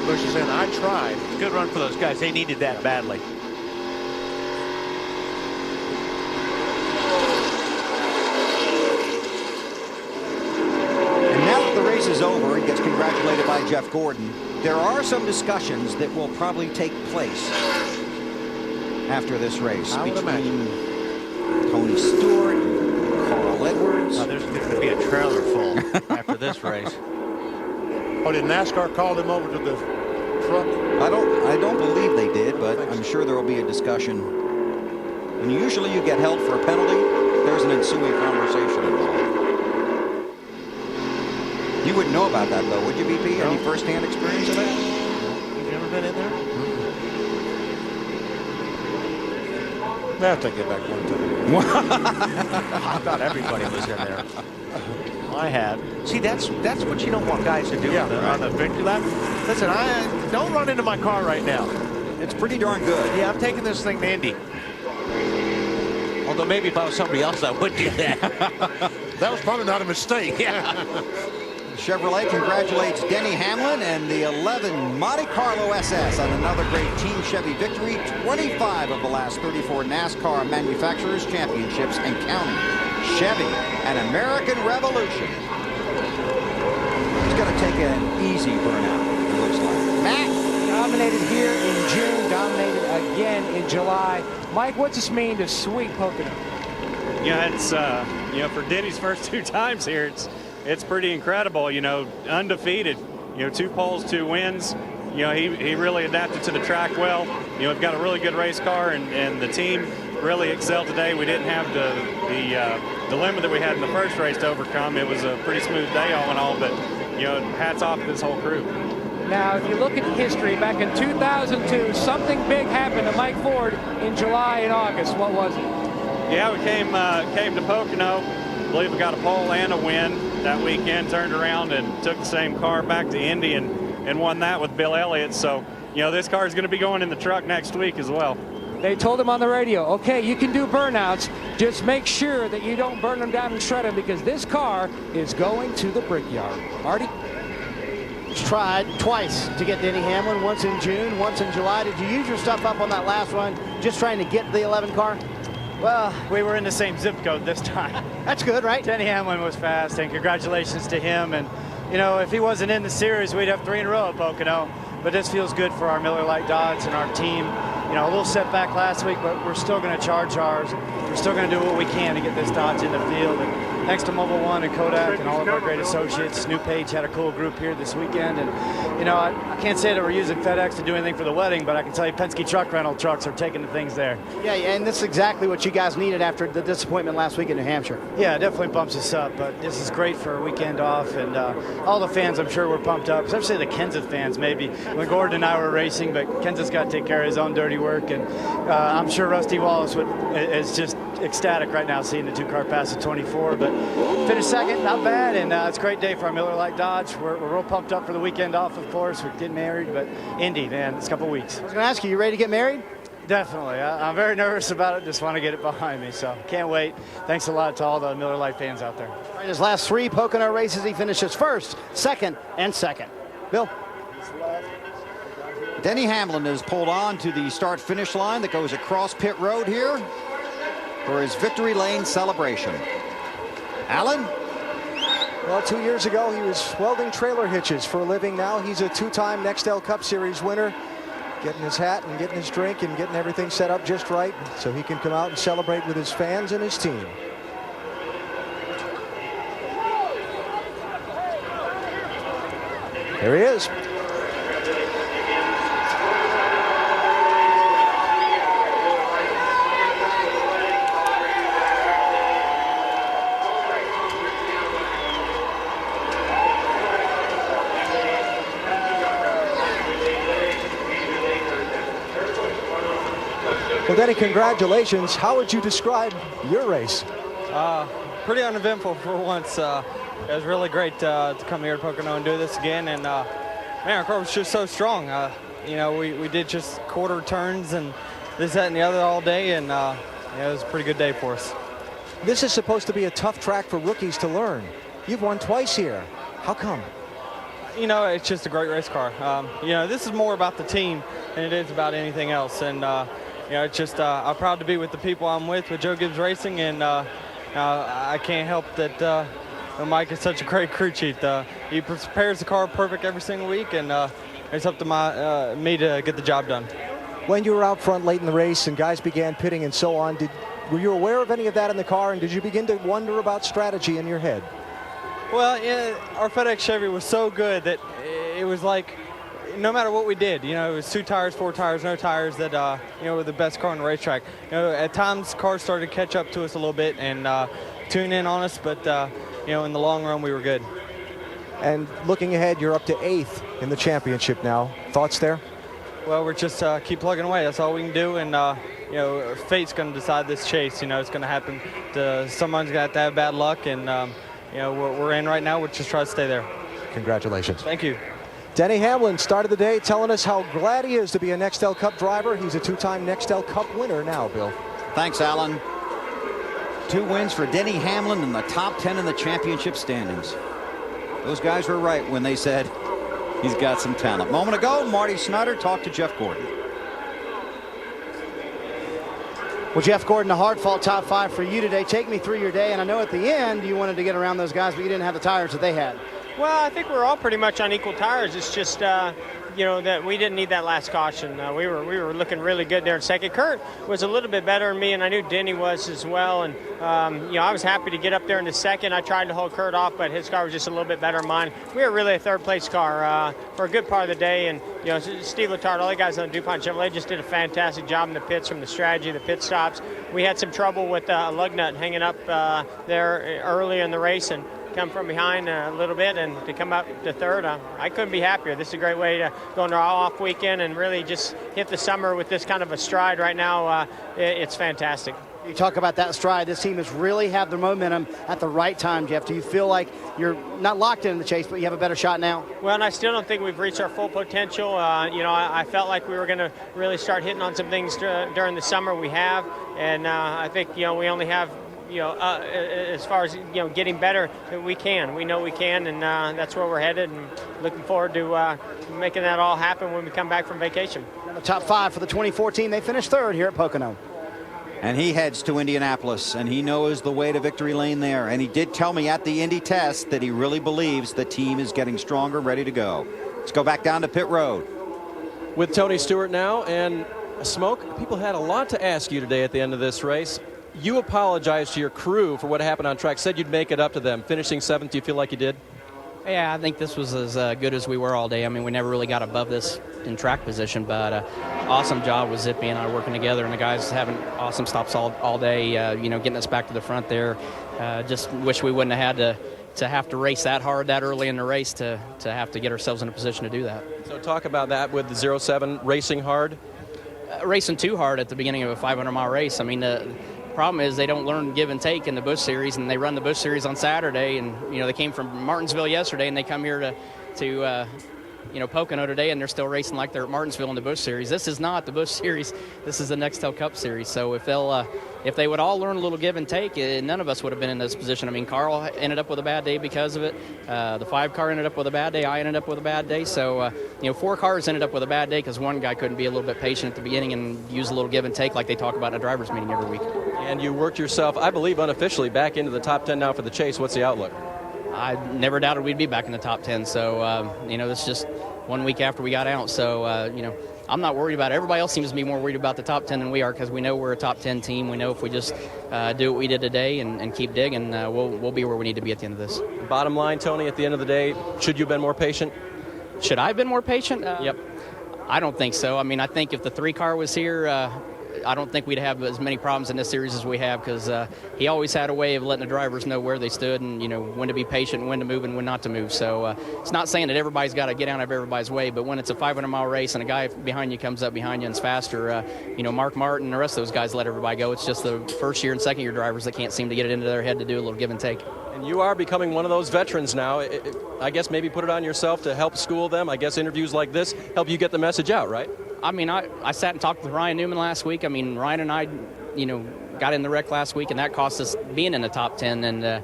Busch is saying, I tried. Good run for those guys. They needed that badly. And now that the race is over, he gets congratulated by Jeff Gordon. There are some discussions that will probably take place after this race between Tony Stewart, Carl Edwards. There's going to be a trailer full after this race. Oh, did NASCAR call him over to the truck? I don't believe they did, but I'm sure there will be a discussion. And usually you get held for a penalty, there's an ensuing conversation involved. You wouldn't know about that, though, would you, BP? No. Any first-hand experience of that? You've never been in there? I'll take it back one time. I thought everybody was in there. I had. See, that's what you don't want guys to do on the victory lap. Listen, I don't run into my car right now. It's pretty darn good. Yeah, I'm taking this thing to Indy. Although maybe if I was somebody else, I would do that. That was probably not a mistake. Yeah. Chevrolet congratulates Denny Hamlin and the 11 Monte Carlo SS on another great Team Chevy victory. 25 of the last 34 NASCAR manufacturers championships and counting. Chevy, an American revolution. He's going to take an easy burnout, it looks like. Matt? Dominated here in June, dominated again in July. Mike, what's this mean to sweet Pocono? Yeah, it's for Denny's first 2 times here, it's pretty incredible. Undefeated. 2 poles, 2 wins. He really adapted to the track well. We've got a really good race car, and the team really excelled today. We didn't have the dilemma that we had in the first race to overcome. It was a pretty smooth day all in all, but hats off to this whole crew. Now, if you look at history, back in 2002, something big happened to Mike Ford in July and August. What was it? Yeah, we came to Pocono. I believe we got a pole and a win that weekend, turned around and took the same car back to Indy and won that with Bill Elliott. So, this car is going to be going in the truck next week as well. They told him on the radio, okay, you can do burnouts. Just make sure that you don't burn them down and shred them because this car is going to the brickyard. Marty? Tried twice to get Denny Hamlin, once in June, once in July. Did you use your stuff up on that last run just trying to get the 11 car? Well, we were in the same zip code this time. That's good, right? Denny Hamlin was fast, and congratulations to him. And, if he wasn't in the series, we'd have 3 in a row at Pocono. But this feels good for our Miller Lite Dodge and our team. A little setback last week, but we're still going to charge ours. We're still going to do what we can to get this Dodge in the field. And thanks to Mobile One and Kodak and all of our great associates. New Page had a cool group here this weekend. And, I can't say that we're using FedEx to do anything for the wedding, but I can tell you Penske truck rental trucks are taking the things there. Yeah, and this is exactly what you guys needed after the disappointment last week in New Hampshire. Yeah, it definitely bumps us up, but this is great for a weekend off. And all the fans, I'm sure, were pumped up, especially the Kenseth fans, maybe. When Gordon and I were racing, but Kenseth's got to take care of his own dirty work. And I'm sure Rusty Wallace is just ecstatic right now seeing the 2-car pass at 24. But finished second, not bad, and it's a great day for our Miller Lite Dodge. We're real pumped up for the weekend off, of course. We're getting married, but Indy, man, it's a couple weeks. I was going to ask you ready to get married? Definitely. I'm very nervous about it. Just want to get it behind me, so can't wait. Thanks a lot to all the Miller Lite fans out there. All right, his last 3 Pocono races, he finishes first, second, and second. Bill? Denny Hamlin is pulled on to the start-finish line that goes across pit road here for his victory lane celebration. Alan? Well, 2 years ago, he was welding trailer hitches for a living. Now he's a 2-time Nextel Cup Series winner, getting his hat and getting his drink and getting everything set up just right so he can come out and celebrate with his fans and his team. There he is. Well, Denny, congratulations. How would you describe your race? Pretty uneventful for once. It was really great to come here to Pocono and do this again. And man, our car was just so strong. We did just quarter turns and this, that, and the other all day, and it was a pretty good day for us. This is supposed to be a tough track for rookies to learn. You've won twice here. How come? You know, it's just a great race car. You know, this is more about the team than it is about anything else. And, you know, it's just I'm proud to be with the people I'm with Joe Gibbs Racing. And I can't help that Mike is such a great crew chief. He prepares the car perfect every single week, and it's up to me to get the job done. When you were out front late in the race and guys began pitting and so on, were you aware of any of that in the car, and did you begin to wonder about strategy in your head? Well, yeah, our FedEx Chevy was so good that it was like no matter what we did, you know, it was 2 tires, 4 tires, no tires, that, you know, were the best car on the racetrack. You know, at times cars started to catch up to us a little bit and tune in on us, but, you know, in the long run we were good. And looking ahead, you're up to 8th in the championship now. Thoughts there? Well, we're just keep plugging away. That's all we can do, and you know, fate's going to decide this chase. You know, it's going to happen. Someone's got to have bad luck, and you know, we're in right now. We're just trying to stay there. Congratulations. Thank you. Denny Hamlin started the day telling us how glad he is to be a Nextel Cup driver. He's a 2-time Nextel Cup winner now, Bill. Thanks, Alan. 2 wins for Denny Hamlin in the top 10 in the championship standings. Those guys were right when they said he's got some talent. A moment ago, Marty Snyder talked to Jeff Gordon. Well, Jeff Gordon, a hard-fought top 5 for you today. Take me through your day, and I know at the end you wanted to get around those guys, but you didn't have the tires that they had. Well, I think we're all pretty much on equal tires. It's just, you know, that we didn't need that last caution. We were looking really good there in second. Kurt was a little bit better than me, and I knew Denny was as well. And you know, I was happy to get up there in the second. I tried to hold Kurt off, but his car was just a little bit better than mine. We were really a third-place car for a good part of the day. And you know, Steve Letard, all the guys on DuPont Chevrolet just did a fantastic job in the pits, from the strategy, the pit stops. We had some trouble with a lug nut hanging up there early in the race, and come from behind a little bit, and to come up to third, I couldn't be happier. This is a great way to go into our off weekend and really just hit the summer with this kind of a stride right now. It's fantastic. You talk about that stride. This team has really had the momentum at the right time, Jeff. Do you feel like you're not locked in the chase, but you have a better shot now? Well, and I still don't think we've reached our full potential. You know, I felt like we were going to really start hitting on some things during the summer. We have, and I think, you know, we only have, you know, as far as, you know, getting better, we can. We know we can, and that's where we're headed, and looking forward to making that all happen when we come back from vacation. The top 5 for the 2014, they finished 3rd here at Pocono. And he heads to Indianapolis, and he knows the way to victory lane there. And he did tell me at the Indy test that he really believes the team is getting stronger, ready to go. Let's go back down to pit road. With Tony Stewart now, and Smoke, people had a lot to ask you today at the end of this race. You apologized to your crew for what happened on track, said you'd make it up to them. Finishing 7th, do you feel like you did? Yeah, I think this was as good as we were all day. I mean, we never really got above this in track position, but awesome job with Zippy and I working together, and the guys having awesome stops all day, you know, getting us back to the front there. Just wish we wouldn't have had to have to race that hard that early in the race to have to get ourselves in a position to do that. So talk about that with the 07 racing hard. Racing too hard at the beginning of a 500-mile race. I mean, the problem is they don't learn give and take in the Busch Series, and they run the Busch Series on Saturday, and you know, they came from Martinsville yesterday, and they come here to you know, Pocono today, and they're still racing like they're at Martinsville in the Busch Series. This is not the Busch Series. This is the Nextel Cup Series. So if they would all learn a little give and take, none of us would have been in this position. I mean, Carl ended up with a bad day because of it. The 5 car ended up with a bad day. I ended up with a bad day. So, you know, 4 cars ended up with a bad day because one guy couldn't be a little bit patient at the beginning and use a little give and take like they talk about in a driver's meeting every week. And you worked yourself, I believe, unofficially back into the top 10 now for the chase. What's the outlook? I never doubted we'd be back in the top 10. So, you know, this is just 1 week after we got out. So, you know, I'm not worried about it. Everybody else seems to be more worried about the top 10 than we are, because we know we're a top 10 team. We know if we just do what we did today and keep digging, we'll be where we need to be at the end of this. Bottom line, Tony, at the end of the day, should you have been more patient? Should I have been more patient? Yep. I don't think so. I mean, I think if the 3 car was here, I don't think we'd have as many problems in this series as we have, because he always had a way of letting the drivers know where they stood and, you know, when to be patient, when to move and when not to move. So it's not saying that everybody's got to get out of everybody's way, but when it's a 500-mile race and a guy behind you comes up behind you and is faster, you know, Mark Martin and the rest of those guys let everybody go. It's just the first year and second year drivers that can't seem to get it into their head to do a little give and take. And you are becoming one of those veterans now. I guess maybe put it on yourself to help school them. I guess interviews like this help you get the message out, right? I mean, I sat and talked with Ryan Newman last week. I mean, Ryan and I got in the wreck last week, and that cost us being in the top 10. And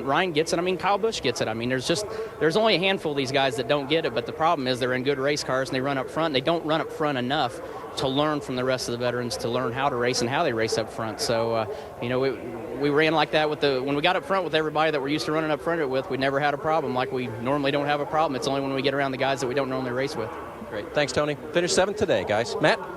Ryan gets it. I mean, Kyle Busch gets it. I mean, there's only a handful of these guys that don't get it, but the problem is they're in good race cars and they run up front. They don't run up front enough to learn from the rest of the veterans, to learn how to race and how they race up front. So, we ran like that when we got up front with everybody that we're used to running up front with. We never had a problem like we normally don't have a problem. It's only when we get around the guys that we don't normally race with. Great. Thanks, Tony. Finished 7th today, guys. Matt?